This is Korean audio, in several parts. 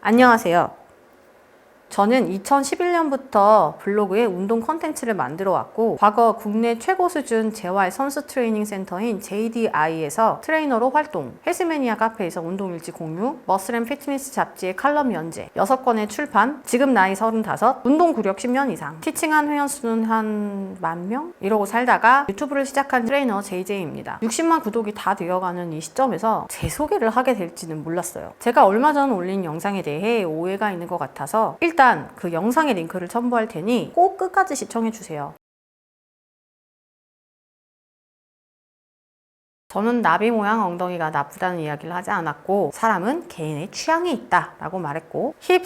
안녕하세요. 저는 2011년부터 블로그에 운동 컨텐츠를 만들어 왔고, 과거 국내 최고 수준 재활 선수 트레이닝 센터인 JDI에서 트레이너로 활동, 헬스매니아 카페에서 운동 일지 공유, 머슬앤피트니스 잡지의 칼럼 연재, 6권의 출판, 지금 나이 35, 운동 구력 10년 이상, 티칭한 회원 수는 한 10,000명? 이러고 살다가 유튜브를 시작한 트레이너 JJ입니다. 60만 구독이 다 되어가는 이 시점에서 제 소개를 하게 될지는 몰랐어요. 제가 얼마 전 올린 영상에 대해 오해가 있는 것 같아서 일단 그 영상의 링크를 첨부할 테니 꼭 끝까지 시청해주세요. 저는 나비 모양 엉덩이가 나쁘다는 이야기를 하지 않았고, 사람은 개인의 취향이 있다 라고 말했고, 힙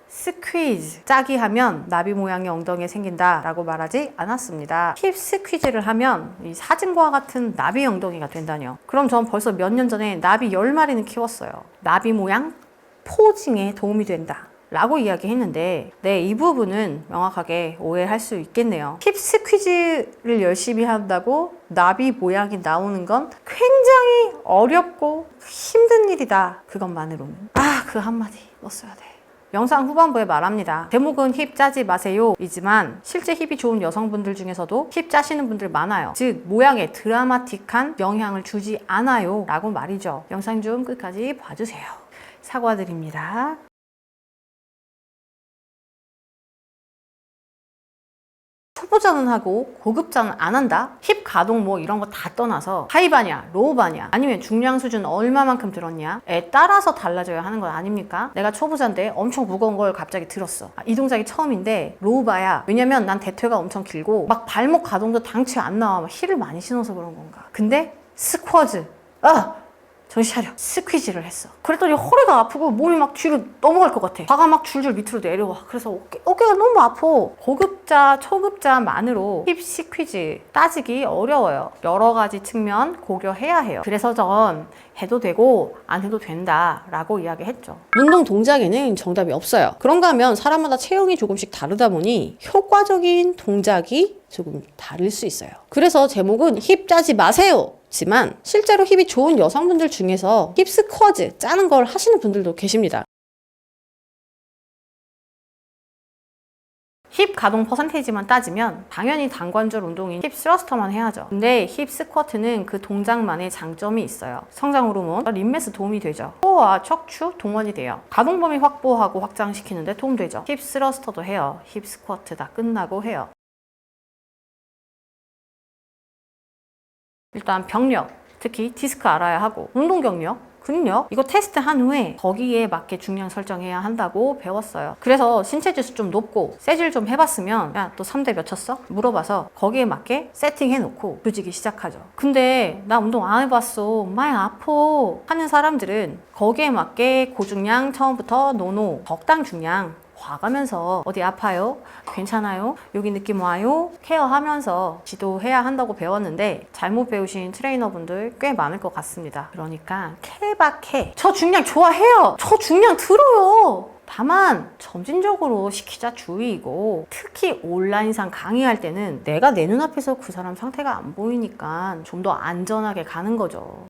스퀴즈 짜기 하면 나비 모양의 엉덩이 생긴다 라고 말하지 않았습니다. 힙 스퀴즈를 하면 이 사진과 같은 나비 엉덩이가 된다뇨. 그럼 전 벌써 몇 년 전에 나비 10마리는 키웠어요. 나비 모양 포징에 도움이 된다 라고 이야기했는데, 네, 이 부분은 명확하게 오해할 수 있겠네요. 힙 스퀴즈를 열심히 한다고 나비 모양이 나오는 건 굉장히 어렵고 힘든 일이다. 그것만으로는. 그 한마디 넣었어야 돼. 영상 후반부에 말합니다. 제목은 힙 짜지 마세요 이지만 실제 힙이 좋은 여성분들 중에서도 힙 짜시는 분들 많아요. 즉 모양에 드라마틱한 영향을 주지 않아요 라고 말이죠. 영상 좀 끝까지 봐주세요. 사과드립니다. 초보자는 하고 고급자는 안 한다? 힙 가동 뭐 이런 거 다 떠나서 하이바냐 로우바냐 아니면 중량 수준 얼마만큼 들었냐에 따라서 달라져야 하는 건 아닙니까? 내가 초보자인데 엄청 무거운 걸 갑자기 들었어. 이 동작이 처음인데 로우바야. 왜냐면 난 대퇴가 엄청 길고 막 발목 가동도 당최 안 나와. 막 힐을 많이 신어서 그런 건가. 근데 스쿼즈 정신 차려. 스퀴즈를 했어. 그랬더니 허리가 아프고 몸이 막 뒤로 넘어갈 것 같아. 화가 막 줄줄 밑으로 내려와. 그래서 어깨가 너무 아파. 고급자, 초급자만으로 힙 스퀴즈 따지기 어려워요. 여러 가지 측면 고려해야 해요. 그래서 전 해도 되고 안 해도 된다 라고 이야기했죠. 운동 동작에는 정답이 없어요. 그런가 하면 사람마다 체형이 조금씩 다르다 보니 효과적인 동작이 조금 다를 수 있어요. 그래서 제목은 힙 짜지 마세요 지만 실제로 힙이 좋은 여성분들 중에서 힙 스쿼즈 짜는 걸 하시는 분들도 계십니다. 힙 가동 퍼센테이지만 따지면 당연히 단관절 운동인 힙 스러스터만 해야죠. 근데 힙 스쿼트는 그 동작만의 장점이 있어요. 성장 호르몬, 림메스 도움이 되죠. 코어와 척추 동원이 돼요. 가동 범위 확보하고 확장시키는데 도움되죠. 힙 스러스터도 해요. 힙 스쿼트 다 끝나고 해요. 일단 병력, 특히 디스크 알아야 하고, 운동 경력, 근력 이거 테스트한 후에 거기에 맞게 중량 설정해야 한다고 배웠어요. 그래서 신체 지수 좀 높고 세질 좀 해봤으면 야 너 3대 몇 쳤어? 물어봐서 거기에 맞게 세팅해놓고 조지기 시작하죠. 근데 나 운동 안 해봤어 많이 아파 하는 사람들은 거기에 맞게 고중량 처음부터 노노 적당 중량 봐가면서 어디 아파요? 괜찮아요? 여기 느낌 와요? 케어하면서 지도해야 한다고 배웠는데 잘못 배우신 트레이너분들 꽤 많을 것 같습니다. 그러니까 케바케 저 중량 좋아해요. 저 중량 들어요. 다만 점진적으로 시키자 주의이고, 특히 온라인상 강의할 때는 내가 내 눈앞에서 그 사람 상태가 안 보이니까 좀 더 안전하게 가는 거죠.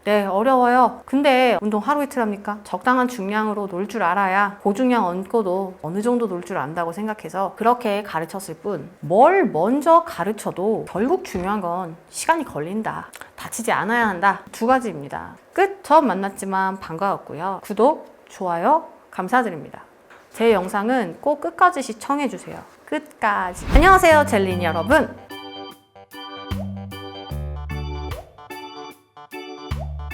네, 어려워요. 근데 운동 하루 이틀 합니까? 적당한 중량으로 놀 줄 알아야 고중량 얹고도 어느 정도 놀 줄 안다고 생각해서 그렇게 가르쳤을 뿐, 뭘 먼저 가르쳐도 결국 중요한 건 시간이 걸린다. 다치지 않아야 한다. 두 가지입니다. 끝! 처음 만났지만 반가웠고요. 구독, 좋아요 감사드립니다. 제 영상은 꼭 끝까지 시청해주세요. 끝까지. 안녕하세요, 젤린 여러분.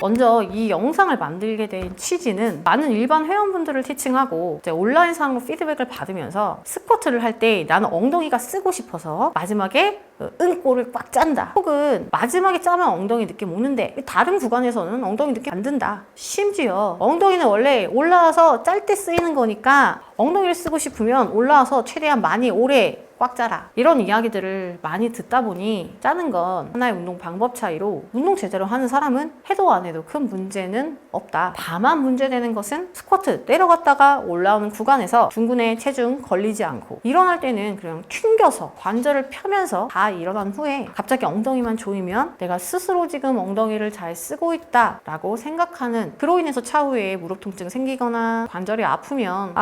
먼저 이 영상을 만들게 된 취지는 많은 일반 회원분들을 티칭하고 이제 온라인상으로 피드백을 받으면서 스쿼트를 할 때 나는 엉덩이가 쓰고 싶어서 마지막에 응꼬를 꽉 짠다, 혹은 마지막에 짜면 엉덩이 느낌 오는데 다른 구간에서는 엉덩이 느낌 안 든다. 심지어 엉덩이는 원래 올라와서 짤 때 쓰이는 거니까 엉덩이를 쓰고 싶으면 올라와서 최대한 많이 오래 꽉 짜라. 이런 이야기들을 많이 듣다 보니 짜는 건 하나의 운동 방법 차이로 운동 제대로 하는 사람은 해도 안 해도 큰 문제는 없다. 다만 문제되는 것은 스쿼트 내려갔다가 올라오는 구간에서 중근의 체중 걸리지 않고 일어날 때는 그냥 튕겨서 관절을 펴면서 다 일어난 후에 갑자기 엉덩이만 조이면 내가 스스로 지금 엉덩이를 잘 쓰고 있다 라고 생각하는, 그로 인해서 차후에 무릎 통증 생기거나 관절이 아프면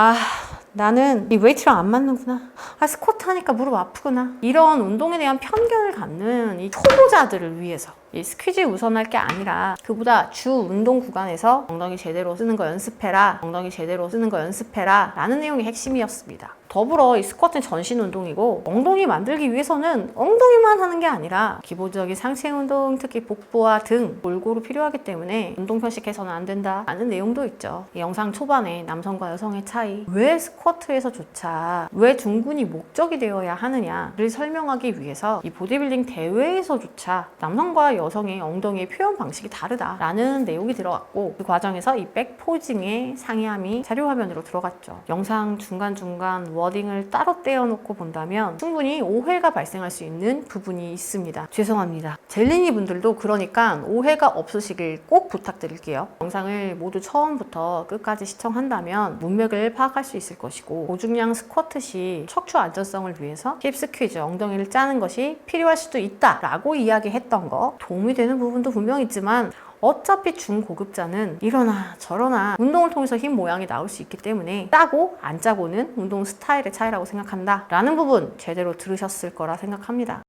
나는 이 웨이트랑 안 맞는구나, 스쿼트 하니까 무릎 아프구나, 이런 운동에 대한 편견을 갖는 이 초보자들을 위해서 이 스퀴즈 우선할 게 아니라 그보다 주 운동 구간에서 엉덩이 제대로 쓰는 거 연습해라, 엉덩이 제대로 쓰는 거 연습해라 라는 내용이 핵심이었습니다. 더불어 이 스쿼트는 전신 운동이고 엉덩이 만들기 위해서는 엉덩이만 하는 게 아니라 기본적인 상체 운동, 특히 복부와 등 골고루 필요하기 때문에 운동 편식해서는 안 된다 라는 내용도 있죠. 이 영상 초반에 남성과 여성의 차이, 왜 스쿼트에서조차 왜 중근이 목적이 되어야 하느냐를 설명하기 위해서 이 보디빌딩 대회에서조차 남성과 여성의 엉덩이의 표현 방식이 다르다라는 내용이 들어갔고, 그 과정에서 이 백포징의 상이함이 자료화면으로 들어갔죠. 영상 중간중간 워딩을 따로 떼어놓고 본다면 충분히 오해가 발생할 수 있는 부분이 있습니다. 죄송합니다. 젤리니 분들도 그러니까 오해가 없으시길 꼭 부탁드릴게요. 영상을 모두 처음부터 끝까지 시청한다면 문맥을 파악할 수 있을 것이고, 고중량 스쿼트 시 척추 안전성을 위해서 힙 스퀴즈, 엉덩이를 짜는 것이 필요할 수도 있다라고 이야기했던 거 도움이 되는 부분도 분명 있지만, 어차피 중고급자는 이러나 저러나 운동을 통해서 힙 모양이 나올 수 있기 때문에 짜고 안 짜고는 운동 스타일의 차이라고 생각한다 라는 부분 제대로 들으셨을 거라 생각합니다.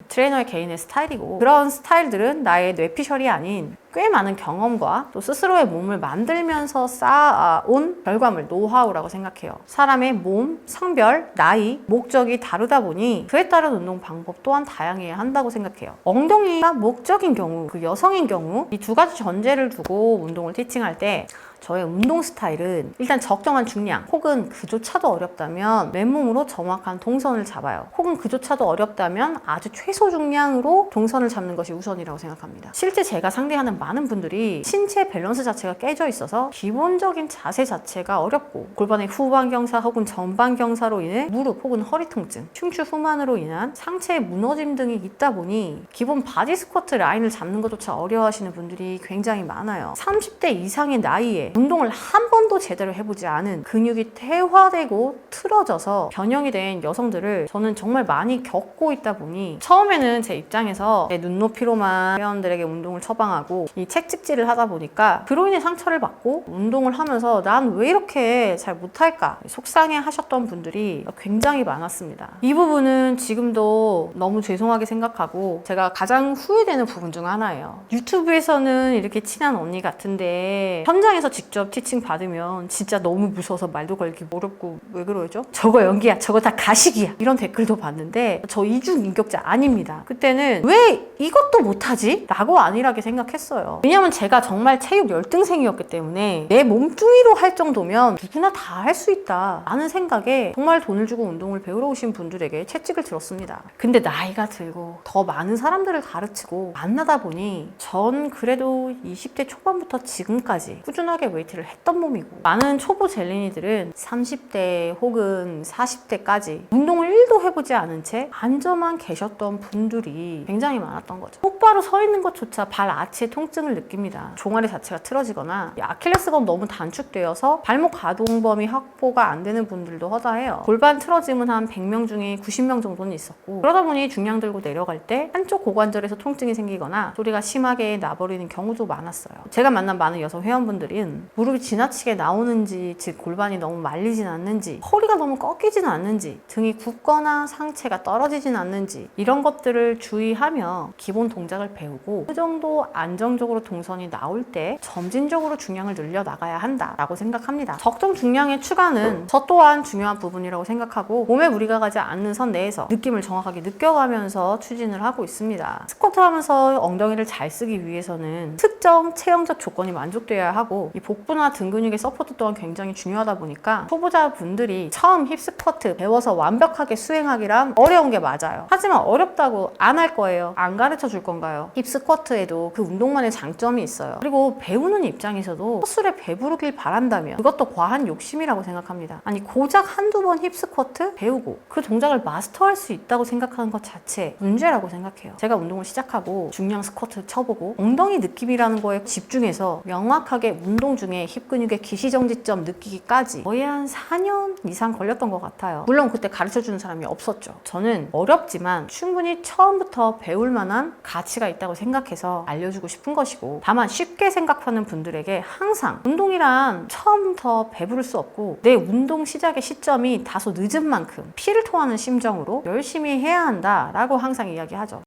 트레이너의 개인의 스타일이고, 그런 스타일들은 나의 뇌피셜이 아닌 꽤 많은 경험과 또 스스로의 몸을 만들면서 쌓아온 결과물, 노하우라고 생각해요. 사람의 몸, 성별, 나이, 목적이 다르다 보니 그에 따른 운동 방법 또한 다양해야 한다고 생각해요. 엉덩이가 목적인 경우, 그 여성인 경우 이 두 가지 전제를 두고 운동을 티칭할 때 저의 운동 스타일은 일단 적정한 중량, 혹은 그조차도 어렵다면 맨몸으로 정확한 동선을 잡아요. 혹은 그조차도 어렵다면 아주 최소 중량으로 동선을 잡는 것이 우선이라고 생각합니다. 실제 제가 상대하는 많은 분들이 신체 밸런스 자체가 깨져 있어서 기본적인 자세 자체가 어렵고, 골반의 후방 경사 혹은 전방 경사로 인해 무릎 혹은 허리 통증, 흉추 후만으로 인한 상체의 무너짐 등이 있다 보니 기본 바디 스쿼트 라인을 잡는 것조차 어려워하시는 분들이 굉장히 많아요. 30대 이상의 나이에 운동을 한 번도 제대로 해보지 않은, 근육이 퇴화되고 틀어져서 변형이 된 여성들을 저는 정말 많이 겪고 있다 보니 처음에는 제 입장에서 내 눈높이로만 회원들에게 운동을 처방하고 이 책찍질을 하다 보니까 그로 인해 상처를 받고 운동을 하면서 난 왜 이렇게 잘 못할까 속상해 하셨던 분들이 굉장히 많았습니다. 이 부분은 지금도 너무 죄송하게 생각하고 제가 가장 후회되는 부분 중 하나예요. 유튜브에서는 이렇게 친한 언니 같은데 현장에서 직접 티칭 받으면 진짜 너무 무서워서 말도 걸기 어렵고, 왜 그러죠? 저거 연기야, 저거 다 가식이야, 이런 댓글도 봤는데 저 이중인격자 아닙니다. 그때는 왜 이것도 못하지? 라고 안일하게 생각했어요. 왜냐면 제가 정말 체육 열등생이었기 때문에 내 몸뚱이로 할 정도면 누구나 다 할 수 있다 라는 생각에 정말 돈을 주고 운동을 배우러 오신 분들에게 채찍을 들었습니다. 근데 나이가 들고 더 많은 사람들을 가르치고 만나다 보니 전 그래도 20대 초반부터 지금까지 꾸준하게 웨이트를 했던 몸이고, 많은 초보 젤리니들은 30대 혹은 40대까지 운동을 1도 해보지 않은 채 앉아만 계셨던 분들이 굉장히 많았던 거죠. 똑바로 서 있는 것조차 발 아치의 통증을 느낍니다. 종아리 자체가 틀어지거나 아킬레스건 너무 단축되어서 발목 가동 범위 확보가 안 되는 분들도 허다해요. 골반 틀어짐은 한 100명 중에 90명 정도는 있었고, 그러다 보니 중량 들고 내려갈 때 한쪽 고관절에서 통증이 생기거나 소리가 심하게 나버리는 경우도 많았어요. 제가 만난 많은 여성 회원분들은 무릎이 지나치게 나오는지, 즉 골반이 너무 말리진 않는지, 허리가 너무 꺾이진 않는지, 등이 굽거나 상체가 떨어지진 않는지, 이런 것들을 주의하며 기본 동작을 배우고 그 정도 안정적으로 동선이 나올 때 점진적으로 중량을 늘려 나가야 한다라고 생각합니다. 적정 중량의 추가는 저 또한 중요한 부분이라고 생각하고, 몸에 무리가 가지 않는 선 내에서 느낌을 정확하게 느껴가면서 추진을 하고 있습니다. 스쿼트 하면서 엉덩이를 잘 쓰기 위해서는 특정 체형적 조건이 만족돼야 하고, 이 복부나 등 근육의 서포트 또한 굉장히 중요하다 보니까 초보자분들이 처음 힙 스쿼트 배워서 완벽하게 수행하기란 어려운 게 맞아요. 하지만 어렵다고 안 할 거예요? 안 가르쳐 줄 건가요? 힙스쿼트에도 그 운동만의 장점이 있어요. 그리고 배우는 입장에서도 헛술에 배부르길 바란다면 그것도 과한 욕심이라고 생각합니다. 아니 고작 한두 번 힙스쿼트 배우고 그 동작을 마스터할 수 있다고 생각하는 것 자체 문제라고 생각해요. 제가 운동을 시작하고 중량 스쿼트 쳐보고 엉덩이 느낌이라는 거에 집중해서 명확하게 운동 중에 힙 근육의 기시정지점 느끼기까지 거의 한 4년 이상 걸렸던 것 같아요. 물론 그때 가르쳐주는 사람이 없었죠. 저는 어렵지만 충분히 처음부터 배울 만한 가치가 있다고 생각해서 알려주고 싶은 것이고, 다만 쉽게 생각하는 분들에게 항상 운동이란 처음부터 배부를 수 없고 내 운동 시작의 시점이 다소 늦은 만큼 피를 토하는 심정으로 열심히 해야 한다라고 항상 이야기하죠.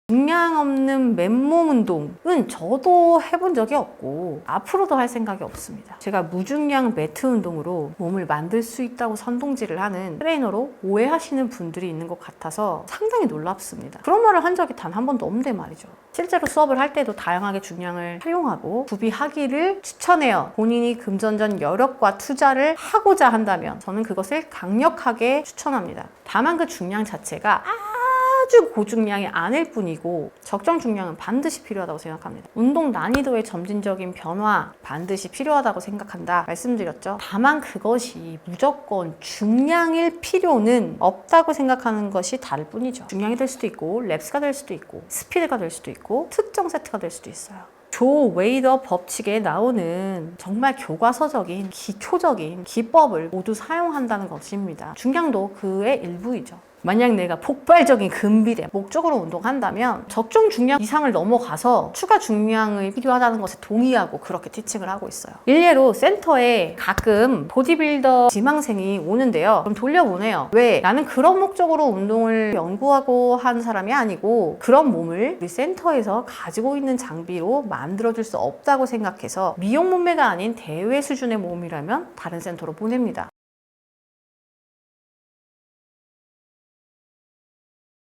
중량 없는 맨몸 운동은 저도 해본 적이 없고 앞으로도 할 생각이 없습니다. 제가 무중량 매트 운동으로 몸을 만들 수 있다고 선동질을 하는 트레이너로 오해하시는 분들이 있는 것 같아서 상당히 놀랍습니다. 그런 말을 한 적이 단 한 번도 없는데 말이죠. 실제로 수업을 할 때도 다양하게 중량을 활용하고 구비하기를 추천해요. 본인이 금전적 여력과 투자를 하고자 한다면 저는 그것을 강력하게 추천합니다. 다만 그 중량 자체가 아주 고중량이 아닐 뿐이고 적정 중량은 반드시 필요하다고 생각합니다. 운동 난이도의 점진적인 변화 반드시 필요하다고 생각한다 말씀드렸죠. 다만 그것이 무조건 중량일 필요는 없다고 생각하는 것이 다를 뿐이죠. 중량이 될 수도 있고 랩스가 될 수도 있고 스피드가 될 수도 있고 특정 세트가 될 수도 있어요. 조 웨이더 법칙에 나오는 정말 교과서적인 기초적인 기법을 모두 사용한다는 것입니다. 중량도 그의 일부이죠. 만약 내가 폭발적인 근비대 목적으로 운동한다면 적정 중량 이상을 넘어가서 추가 중량이 필요하다는 것에 동의하고 그렇게 티칭을 하고 있어요. 일례로 센터에 가끔 보디빌더 지망생이 오는데요. 그럼 돌려보내요. 왜? 나는 그런 목적으로 운동을 연구하고 한 사람이 아니고 그런 몸을 우리 센터에서 가지고 있는 장비로 만들어줄 수 없다고 생각해서 미용 몸매가 아닌 대회 수준의 몸이라면 다른 센터로 보냅니다.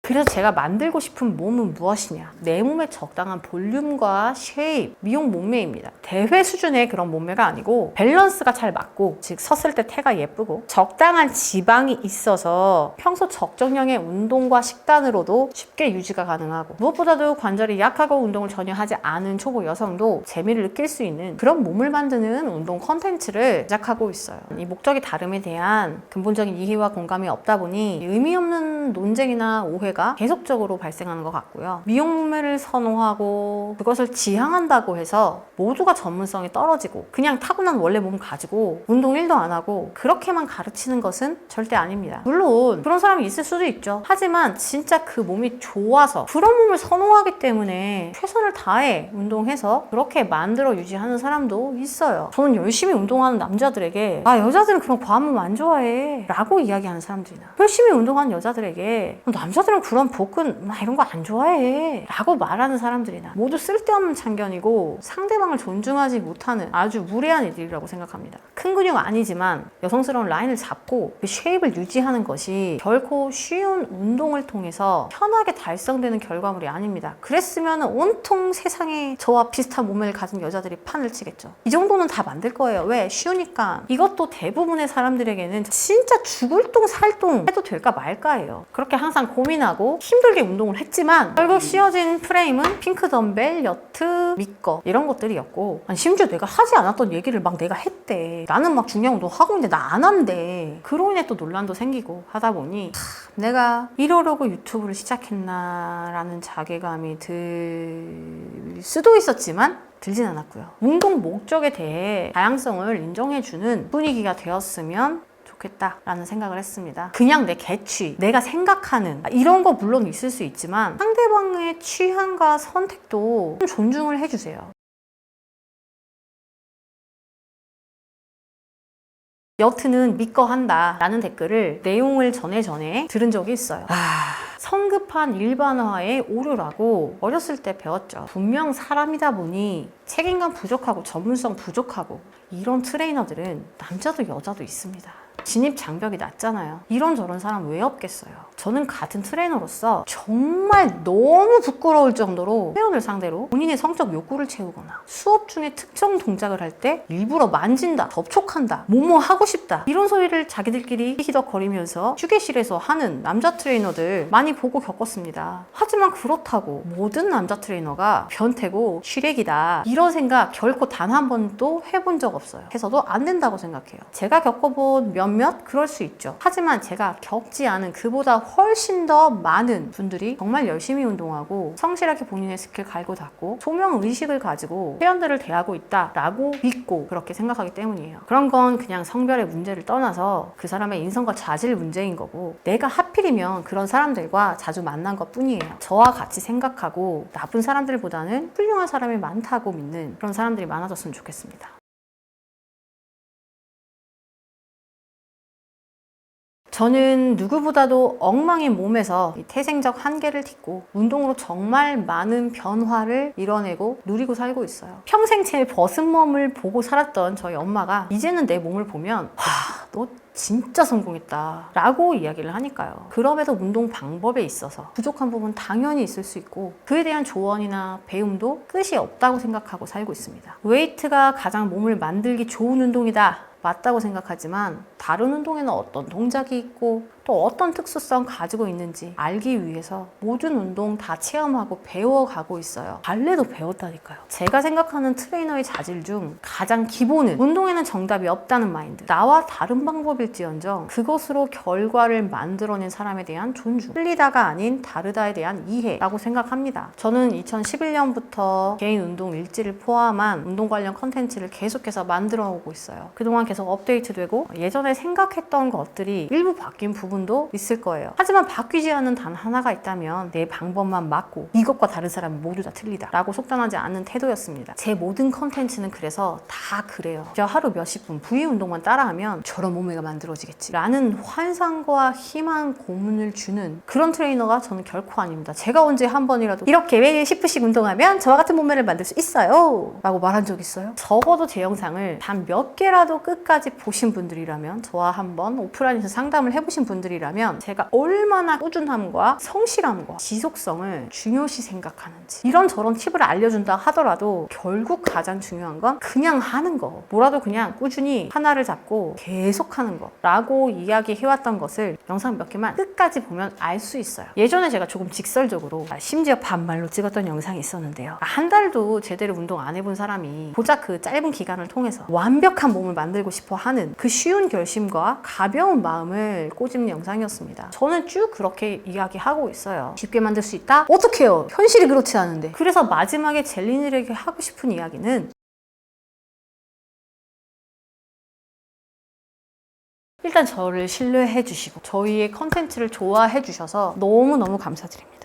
그래서 제가 만들고 싶은 몸은 무엇이냐? 내 몸에 적당한 볼륨과 쉐입, 미용 몸매입니다. 대회 수준의 그런 몸매가 아니고 밸런스가 잘 맞고, 즉 섰을 때 태가 예쁘고 적당한 지방이 있어서 평소 적정량의 운동과 식단으로도 쉽게 유지가 가능하고, 무엇보다도 관절이 약하고 운동을 전혀 하지 않은 초보 여성도 재미를 느낄 수 있는 그런 몸을 만드는 운동 컨텐츠를 제작하고 있어요. 이 목적이 다름에 대한 근본적인 이해와 공감이 없다 보니 의미 없는 논쟁이나 오해가 계속적으로 발생하는 것 같고요. 미용 몸매를 선호하고 그것을 지향한다고 해서 모두가 전문성이 떨어지고 그냥 타고난 원래 몸 가지고 운동 1도 안 하고 그렇게만 가르치는 것은 절대 아닙니다. 물론 그런 사람이 있을 수도 있죠. 하지만 진짜 그 몸이 좋아서 그런 몸을 선호하기 때문에 최선을 다해 운동해서 그렇게 만들어 유지하는 사람도 있어요. 저는 열심히 운동하는 남자들에게 여자들은 그런 과한 몸 안 좋아해 라고 이야기하는 사람들이나, 열심히 운동하는 여자들에게 남자들은 그런 복근 이런 거 안 좋아해 라고 말하는 사람들이나 모두 쓸데없는 참견이고 상대방을 존중하지 못하는 아주 무례한 일이라고 생각합니다. 큰 근육 아니지만 여성스러운 라인을 잡고 그 쉐입을 유지하는 것이 결코 쉬운 운동을 통해서 편하게 달성되는 결과물이 아닙니다. 그랬으면 온통 세상에 저와 비슷한 몸매를 가진 여자들이 판을 치겠죠. 이 정도는 다 만들 거예요. 왜? 쉬우니까. 이것도 대부분의 사람들에게는 진짜 죽을 똥 살똥 해도 될까 말까예요. 그렇게 항상 고민하고 힘들게 운동을 했지만 결국 씌워진 프레임은 핑크 덤벨, 여트, 미꺼 이런 것들이었고, 심지어 내가 하지 않았던 얘기를 막 내가 했대. 나는 막 중량 운동 하고 있는데 나 안 한대. 그로 인해 또 논란도 생기고 하다 보니 내가 이러려고 유튜브를 시작했나 라는 자괴감이 들 수도 있었지만 들진 않았고요. 운동 목적에 대해 다양성을 인정해주는 분위기가 되었으면 좋겠다라는 생각을 했습니다. 그냥 내 개취, 내가 생각하는 이런 거 물론 있을 수 있지만 상대방의 취향과 선택도 좀 존중을 해주세요. 여트는 믿거한다 라는 댓글을 내용을 전에 들은 적이 있어요. 성급한 일반화의 오류라고 어렸을 때 배웠죠. 분명 사람이다 보니 책임감 부족하고 전문성 부족하고 이런 트레이너들은 남자도 여자도 있습니다. 진입 장벽이 낮잖아요. 이런저런 사람 왜 없겠어요. 저는 같은 트레이너로서 정말 너무 부끄러울 정도로 회원을 상대로 본인의 성적 욕구를 채우거나 수업 중에 특정 동작을 할 때 일부러 만진다, 접촉한다, 뭐뭐 하고 싶다 이런 소리를 자기들끼리 히덕거리면서 휴게실에서 하는 남자 트레이너들 많이 보고 겪었습니다. 하지만 그렇다고 모든 남자 트레이너가 변태고 쉬레기다 이런 생각 결코 단 한 번도 해본 적 없어요. 해서도 안 된다고 생각해요. 제가 겪어본 몇몇 그럴 수 있죠. 하지만 제가 겪지 않은 그보다 훨씬 더 많은 분들이 정말 열심히 운동하고 성실하게 본인의 스킬 갈고 닦고 소명 의식을 가지고 회원들을 대하고 있다라고 믿고 그렇게 생각하기 때문이에요. 그런 건 그냥 성별의 문제를 떠나서 그 사람의 인성과 자질 문제인 거고 내가 하필이면 그런 사람들과 자주 만난 것 뿐이에요. 저와 같이 생각하고 나쁜 사람들보다는 훌륭한 사람이 많다고 믿는 그런 사람들이 많아졌으면 좋겠습니다. 저는 누구보다도 엉망인 몸에서 이 태생적 한계를 딛고 운동으로 정말 많은 변화를 이뤄내고 누리고 살고 있어요. 평생 제 벗은 몸을 보고 살았던 저희 엄마가 이제는 내 몸을 보면 너 진짜 성공했다 라고 이야기를 하니까요. 그럼에도 운동 방법에 있어서 부족한 부분 당연히 있을 수 있고 그에 대한 조언이나 배움도 끝이 없다고 생각하고 살고 있습니다. 웨이트가 가장 몸을 만들기 좋은 운동이다 맞다고 생각하지만 다른 운동에는 어떤 동작이 있고 또 어떤 특수성 가지고 있는지 알기 위해서 모든 운동 다 체험하고 배워가고 있어요. 발레도 배웠다니까요. 제가 생각하는 트레이너의 자질 중 가장 기본은 운동에는 정답이 없다는 마인드. 나와 다른 방법일지언정 그것으로 결과를 만들어낸 사람에 대한 존중. 틀리다가 아닌 다르다에 대한 이해라고 생각합니다. 저는 2011년부터 개인 운동 일지를 포함한 운동 관련 컨텐츠를 계속해서 만들어 오고 있어요. 그동안 계속 업데이트되고 예전에 생각했던 것들이 일부 바뀐 부분도 있을 거예요. 하지만 바뀌지 않는 단 하나가 있다면 내 방법만 맞고 이것과 다른 사람은 모두 다 틀리다 라고 속단하지 않는 태도였습니다. 제 모든 컨텐츠는 그래서 다 그래요. 저 하루 몇십 분 부위 운동만 따라하면 저런 몸매가 만들어지겠지 라는 환상과 희망 고문을 주는 그런 트레이너가 저는 결코 아닙니다. 제가 언제 한 번이라도 이렇게 매일 10분씩 운동하면 저와 같은 몸매를 만들 수 있어요 라고 말한 적 있어요? 적어도 제 영상을 단 몇 개라도 끝까지 보신 분들이라면 저와 한번 오프라인에서 상담을 해보신 분들이라면 제가 얼마나 꾸준함과 성실함과 지속성을 중요시 생각하는지 이런저런 팁을 알려준다 하더라도 결국 가장 중요한 건 그냥 하는 거 뭐라도 그냥 꾸준히 하나를 잡고 계속 하는 거 라고 이야기해왔던 것을 영상 몇 개만 끝까지 보면 알 수 있어요. 예전에 제가 조금 직설적으로 심지어 반말로 찍었던 영상이 있었는데요. 한 달도 제대로 운동 안 해본 사람이 고작 그 짧은 기간을 통해서 완벽한 몸을 만들고 싶어 하는 그 쉬운 결심과 가벼운 마음을 꼬집는 영상이었습니다. 저는 쭉 그렇게 이야기하고 있어요. 쉽게 만들 수 있다? 어떡해요? 현실이 그렇지 않은데. 그래서 마지막에 젤린들에게 하고 싶은 이야기는 일단 저를 신뢰해 주시고 저희의 컨텐츠를 좋아해 주셔서 너무너무 감사드립니다.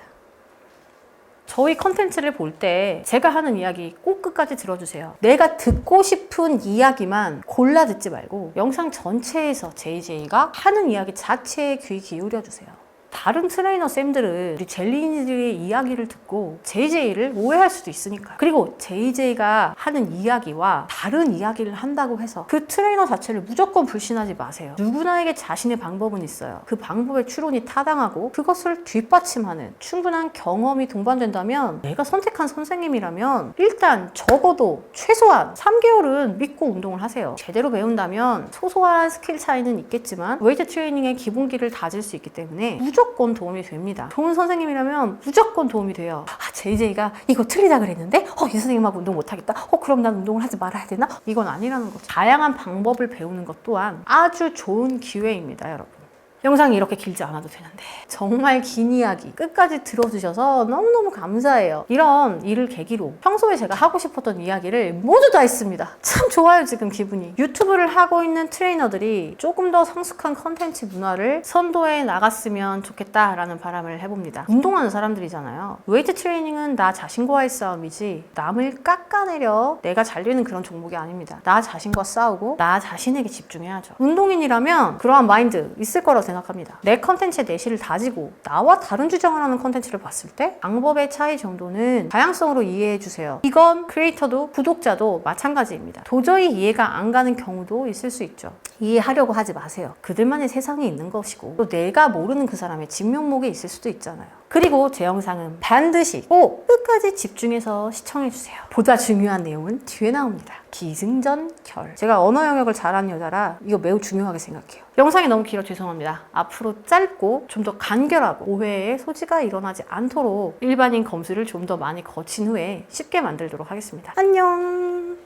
저희 컨텐츠를 볼 때 제가 하는 이야기 꼭 끝까지 들어주세요. 내가 듣고 싶은 이야기만 골라 듣지 말고 영상 전체에서 JJ가 하는 이야기 자체에 귀 기울여 주세요. 다른 트레이너 쌤들은 우리 젤린이들의 이야기를 듣고 JJ를 오해할 수도 있으니까요. 그리고 JJ가 하는 이야기와 다른 이야기를 한다고 해서 그 트레이너 자체를 무조건 불신하지 마세요. 누구나에게 자신의 방법은 있어요. 그 방법의 추론이 타당하고 그것을 뒷받침하는 충분한 경험이 동반된다면 내가 선택한 선생님이라면 일단 적어도 최소한 3개월은 믿고 운동을 하세요. 제대로 배운다면 소소한 스킬 차이는 있겠지만 웨이트 트레이닝의 기본기를 다질 수 있기 때문에 무조건 도움이 됩니다. 좋은 선생님이라면 무조건 도움이 돼요. JJ가 이거 틀리다 그랬는데 이 선생님하고 운동 못하겠다. 그럼 난 운동을 하지 말아야 되나? 이건 아니라는 거죠. 다양한 방법을 배우는 것 또한 아주 좋은 기회입니다, 여러분. 영상이 이렇게 길지 않아도 되는데 정말 긴 이야기 끝까지 들어주셔서 너무너무 감사해요. 이런 일을 계기로 평소에 제가 하고 싶었던 이야기를 모두 다 했습니다. 참 좋아요, 지금 기분이. 유튜브를 하고 있는 트레이너들이 조금 더 성숙한 컨텐츠 문화를 선도해 나갔으면 좋겠다라는 바람을 해봅니다. 운동하는 사람들이잖아요. 웨이트 트레이닝은 나 자신과의 싸움이지 남을 깎아내려 내가 잘 되는 그런 종목이 아닙니다. 나 자신과 싸우고 나 자신에게 집중해야죠. 운동인이라면 그러한 마인드 있을 거라고 생각합니다. 내 컨텐츠의 내실을 다지고 나와 다른 주장을 하는 컨텐츠를 봤을 때 방법의 차이 정도는 다양성으로 이해해 주세요. 이건 크리에이터도 구독자도 마찬가지입니다. 도저히 이해가 안 가는 경우도 있을 수 있죠. 이해하려고 하지 마세요. 그들만의 세상이 있는 것이고 또 내가 모르는 그 사람의 진면목이 있을 수도 있잖아요. 그리고 제 영상은 반드시 꼭 끝까지 집중해서 시청해주세요. 보다 중요한 내용은 뒤에 나옵니다. 기승전결. 제가 언어 영역을 잘하는 여자라 이거 매우 중요하게 생각해요. 영상이 너무 길어 죄송합니다. 앞으로 짧고 좀 더 간결하고 오해의 소지가 일어나지 않도록 일반인 검수를 좀 더 많이 거친 후에 쉽게 만들도록 하겠습니다. 안녕.